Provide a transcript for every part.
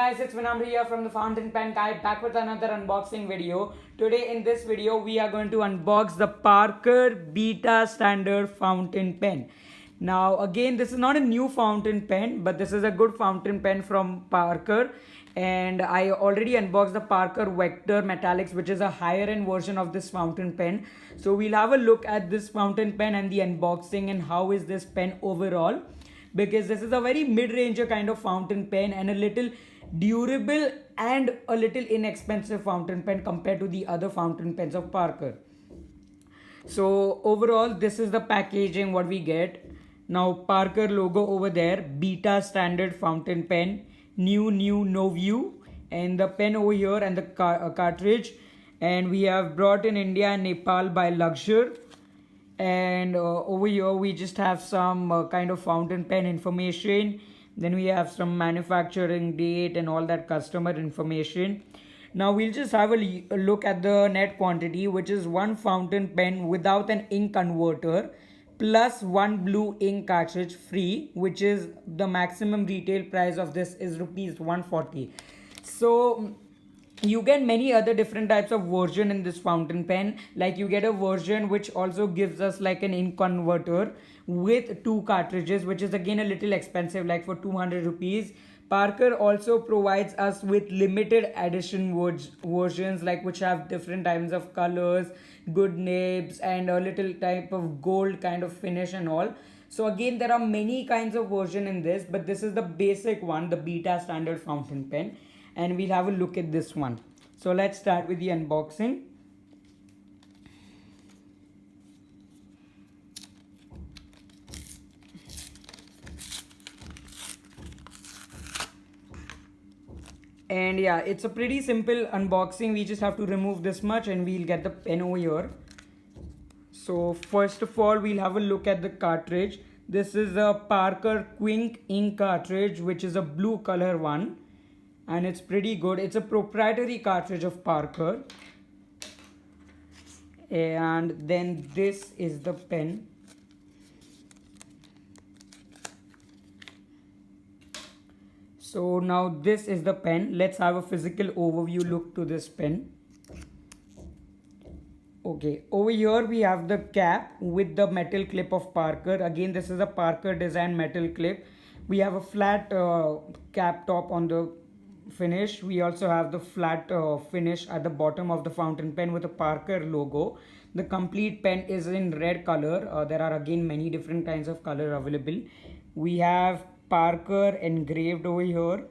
guys, it's Vinamra here from the Fountain Pen Guy, back with another unboxing video. Today in this video we are going to unbox the Parker Beta Standard Fountain Pen. Now again, this is not a new fountain pen, but this is a good fountain pen from Parker, and I already unboxed the Parker Vector Metallics, which is a higher end version of this fountain pen. So we'll have a look at this fountain pen and the unboxing and how is this pen overall, because this is a very mid-ranger kind of fountain pen and a little durable and a little inexpensive fountain pen compared to the other fountain pens of Parker. So overall, this is the packaging what we get. Now Parker logo over there, Beta Standard Fountain Pen, new no view, and the pen over here and the cartridge, and we have brought in India and Nepal by Luxure. And over here we just have some kind of fountain pen information. Then we have some manufacturing date and all that customer information. Now we'll just have a look at the net quantity, which is one fountain pen without an ink converter plus one blue ink cartridge free, which is the maximum retail price of this is rupees 140. So you get many other different types of version in this fountain pen. Like you get a version which also gives us like an ink converter with two cartridges, which is again a little expensive, like for 200 rupees. Parker also provides us with limited edition versions, like which have different types of colors, good nibs, and a little type of gold kind of finish and all. So again, there are many kinds of version in this, but this is the basic one, the Beta Standard Fountain Pen. And we'll have a look at this one. So let's start with the unboxing. And yeah, it's a pretty simple unboxing. We just have to remove this much and we'll get the pen over here. So first of all, we'll have a look at the cartridge. This is a Parker Quink ink cartridge, which is a blue color one. And it's pretty good. It's a proprietary cartridge of Parker. And then this is the pen. So now this is the pen. Let's have a physical overview look to this pen. Okay, over here we have the cap with the metal clip of Parker. Again, this is a Parker design metal clip. We have a flat cap top on the finish. We also have the flat finish at the bottom of the fountain pen with a Parker logo. The complete pen is in red color. There are again many different kinds of color available. We have Parker engraved over here,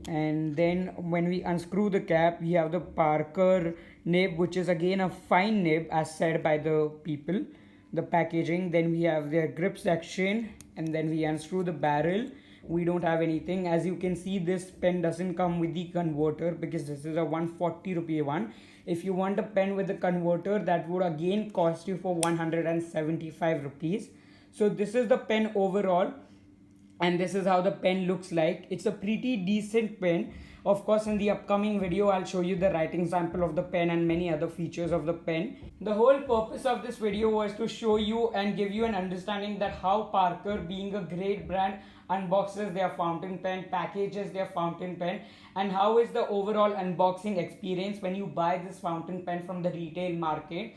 and then when we unscrew the cap, we have the Parker nib, which is again a fine nib as said by the people, the packaging. Then we have their grip section, and then we unscrew the barrel. We don't have anything. As you can see, this pen doesn't come with the converter because this is a 140 rupee one. If you want a pen with a converter, that would again cost you for 175 rupees. So this is the pen overall, and this is how the pen looks like. It's a pretty decent pen. Of course, in the upcoming video, I'll show you the writing sample of the pen and many other features of the pen. The whole purpose of this video was to show you and give you an understanding that how Parker, being a great brand, unboxes their fountain pen, packages their fountain pen, and how is the overall unboxing experience when you buy this fountain pen from the retail market.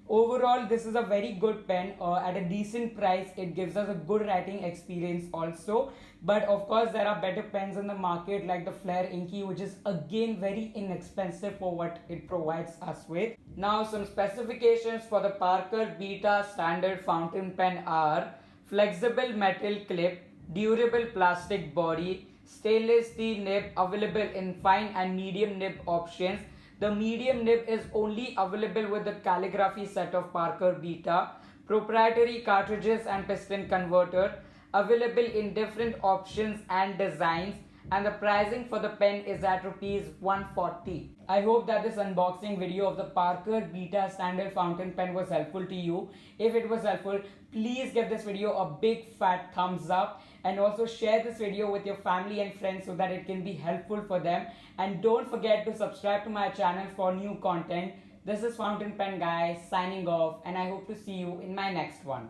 Overall, this is a very good pen at a decent price. It gives us a good writing experience also. But of course, there are better pens in the market like the Flair Inky, which is again very inexpensive for what it provides us with. Now, some specifications for the Parker Beta Standard Fountain Pen are flexible metal clip, durable plastic body, stainless steel nib available in fine and medium nib options. The medium nib is only available with the calligraphy set of Parker Beta. Proprietary cartridges and piston converter available in different options and designs, and the pricing for the pen is at rupees 140. I hope that this unboxing video of the Parker Beta Standard Fountain Pen was helpful to you. If it was helpful, please give this video a big fat thumbs up, and also share this video with your family and friends so that it can be helpful for them. And don't forget to subscribe to my channel for new content. This is Fountain Pen Guy signing off, and I hope to see you in my next one.